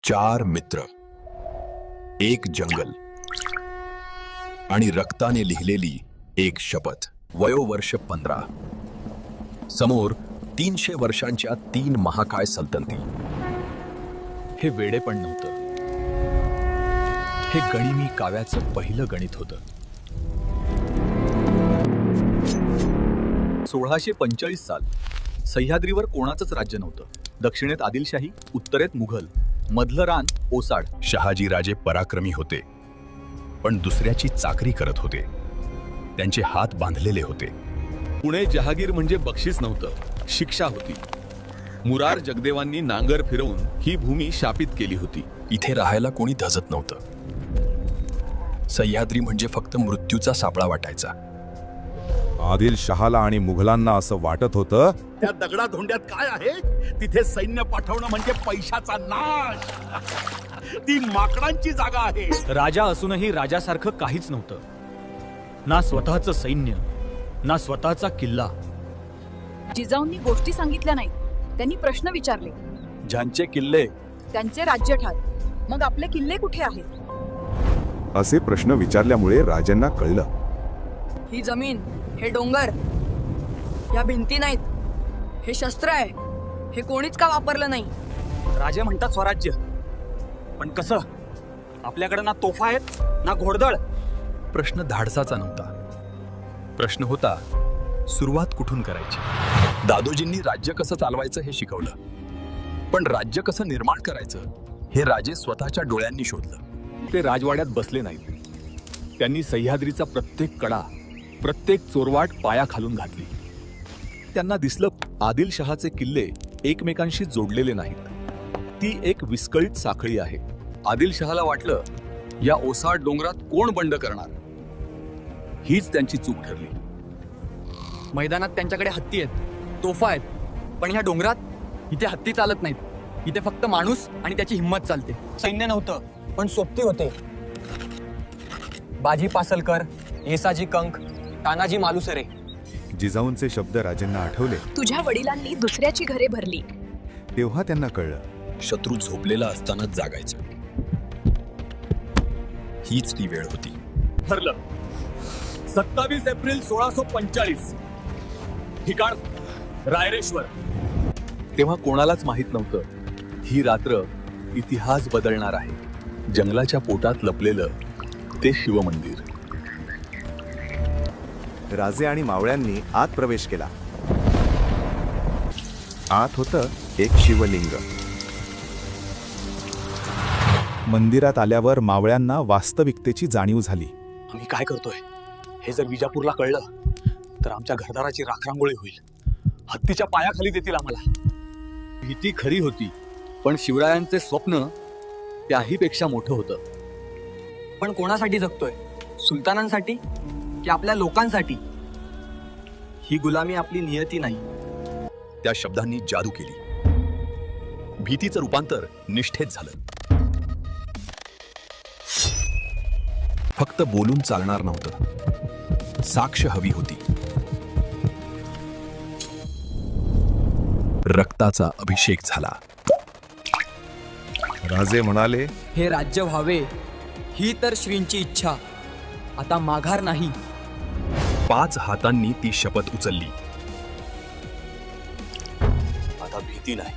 4 मित्र, एक जंगल आणि रक्ताने लिहिलेली एक शपथ. वयोवर्ष 15. समोर 300 वर्षांच्या 3 महाकाय सल्तनती. हे वेडेपण नव्हतं, हे गणिमी काव्याचं पहिलं गणित होतं. 1645 साल. सह्याद्रीवर कोणाचंच राज्य नव्हतं. दक्षिणेत आदिलशाही, उत्तरेत मुघल, मधलं रान ओसाड. शहाजी राजे पराक्रमी होते, पण दुसऱ्याची चाकरी करत होते. त्यांचे हात बांधलेले होते. पुणे जहागीर म्हणजे बक्षीस नव्हतं, शिक्षा होती. मुरार जगदेवांनी नांगर फिरवून ही भूमी शापित केली होती. इथे राहायला कोणी धजत नव्हतं. सह्याद्री म्हणजे फक्त मृत्यूचा सापळा वाटायचा. आदिलशहाला आणि मुघलांना असं वाटत होतं, त्या दगडा धोंड्यात काय आहे? तिथे सैन्य पाठवणं म्हणजे पैशाचा नाश. ती माकडांची जागा आहे. राजा असूनही राजासारखं काहीच नव्हतं. ना स्वतःचं सैन्य, ना स्वतःचा किल्ला. जिजाऊंनी गोष्टी सांगितल्या नाहीत, त्यांनी प्रश्न विचारले. ज्यांचे किल्ले त्यांचे राज्य ठार, मग आपले किल्ले कुठे आहेत? असे प्रश्न विचारल्यामुळे राजांना कळलं, ही जमीन, हे डोंगर, या भिंती नाहीत, हे शस्त्र आहे, हे कोणीच का वापरलं नाही. राजे म्हणतात स्वराज्य, पण कसं? आपल्याकडे ना तोफा आहेत ना घोडदळ. प्रश्न धाडसाचा नव्हता. प्रश्न होता सुरुवात कुठून करायची. दादोजींनी राज्य कसं चालवायचं हे शिकवलं, पण राज्य कसं निर्माण करायचं हे राजे स्वतःच्या डोळ्यांनी शोधलं. ते राजवाड्यात बसले नाहीत. त्यांनी सह्याद्रीचा प्रत्येक कडा, प्रत्येक चोरवाट पाया खालून घातली. त्यांना दिसलं आदिलशहाचे किल्ले एकमेकांशी जोडलेले नाहीत. ती एक विस्कळीत साखळी आहे. आदिलशहाला वाटलं, या ओसाड डोंगरात कोण बंड करणार? हीच त्यांची चूक ठरली. मैदानात त्यांच्याकडे हत्ती आहेत, तोफा आहेत, पण ह्या डोंगरात इथे हत्ती चालत नाहीत. इथे फक्त माणूस आणि त्याची हिंमत चालते. सैन्य नव्हतं, पण सोबती होते. बाजी पासलकर, येसाजी कंक, तानाजी मालुसरे. जिजाऊंचे शब्द राजांना आठवले. तुझ्या वडिलांनी दुसऱ्याची घरे भरली. तेव्हा त्यांना कळलं, शत्रू झोपलेला असतानाच जागायचं. हीच ती वेळ होती. ठरलं. 27 एप्रिल 1645. ठिकाण रायरेश्वर. तेव्हा कोणालाच माहित नव्हतं, ही रात्र इतिहास बदलणार आहे. जंगलाच्या पोटात लपलेलं ते शिवमंदिर. राजे आणि मावळ्यांनी आत प्रवेश केला. आत होतं एक शिवलिंग. मंदिरात आल्यावर मावळ्यांना वास्तविकतेची जाणीव झाली. आम्ही काय करतोय हे जर विजापूरला कळलं तर आमच्या घरदाराची राखरांगोळी होईल. हत्तीच्या पायाखाली देतील आम्हाला. भीती खरी होती, पण शिवरायांचे स्वप्न त्याहीपेक्षा मोठं होतं. पण कोणासाठी जगतोय? सुलतानांसाठी की आपल्या लोकांसाठी? ही गुलामी आपली नियती नाही. त्या शब्दांनी जादू केली. भीतीचं रूपांतर निष्ठेत झालं. फक्त बोलून चालणार नव्हतं, साक्ष हवी होती. रक्ताचा अभिषेक झाला. राजे म्हणाले, हे राज्य व्हावे ही तर श्रींची इच्छा. आता माघार नाही. 5 हातांनी ती शपथ उचलली. आता भीती नाही,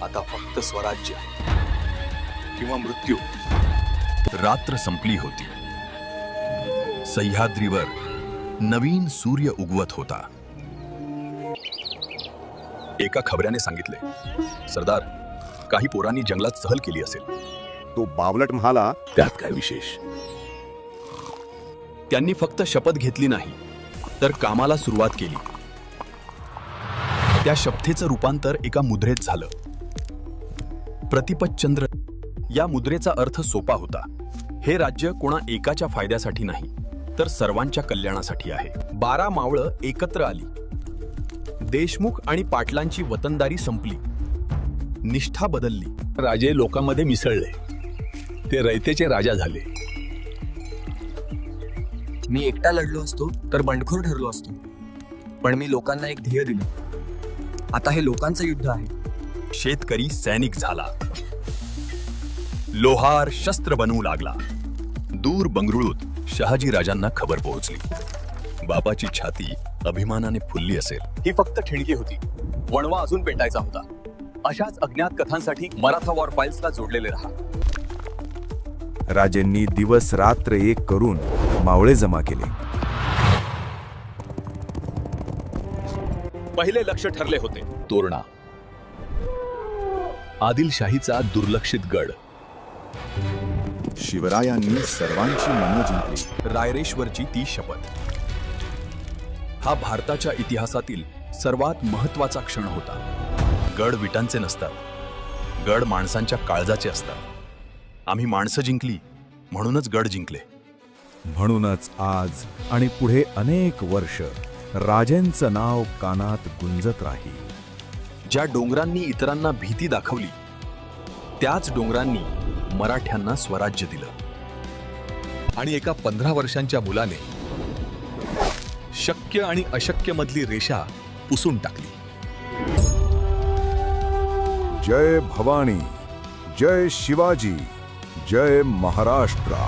आता फक्त स्वराज्य किंवा मृत्यू. रात्र संपली होती. सह्याद्रीवर नवीन सूर्य उगवत होता. एका खबऱ्याने सांगितले, सरदार, काही पोरांनी जंगलात सहल केली असेल. तो बावलट म्हणाला, त्यात काय विशेष? त्यांनी फक्त शपथ घेतली नाही, तर कामाला सुरुवात केली. त्या शपथेचं रूपांतर एका मुद्रेत झालं. प्रतिपतचंद्र. या मुद्रेचा अर्थ सोपा होता. हे राज्य कोणा एकाच्या फायद्यासाठी नाही, तर सर्वांच्या कल्याणासाठी आहे. 12 मावळं एकत्र आली. देशमुख आणि पाटलांची वतनदारी संपली. निष्ठा बदलली. राजे लोकांमध्ये मिसळले. ते रयतेचे राजा झाले. मी एकटा लढलो असतो तर बंडखोर ठरलो असतो, पण मी लोकांना एक ध्येय दिलं. आता हे लोकांचं युद्ध आहे. शेतकरी सैनिक झाला. लोहार शस्त्र बनवू लागला. दूर बंगळुरूत शहाजी राजांना खबर पोहोचली. बापाची छाती अभिमानाने फुलली असेल. ही फक्त ठिणगी होती. वणवा अजून पेटायचा होता. अशाच अज्ञात कथांसाठी मराठा वॉर फाईल्सला जोडलेले राहा. राजेंनी दिवस रात्र एक करून मावळे जमा केले. पहिले लक्ष ठरले होते तोरणा. आदिलशाहीचा दुर्लक्षित गड. शिवरायांनी सर्वांची मनं जिंकली. रायरेश्वरची ती शपथ. हा भारताच्या इतिहासातील सर्वात महत्वाचा क्षण होता. गड विटांचे नसतात, गड माणसांच्या काळजाचे असतात. आम्ही माणसं जिंकली म्हणूनच गड जिंकले. म्हणूनच आज आणि पुढे अनेक वर्ष राजेंचं नाव कानात गुंजत राहील. ज्या डोंगरांनी इतरांना भीती दाखवली, त्याच डोंगरांनी मराठ्यांना स्वराज्य दिलं. आणि एका 15 वर्षांच्या मुलाने शक्य आणि अशक्य मधली रेषा पुसून टाकली. जय भवानी, जय शिवाजी, जय महाराष्ट्र.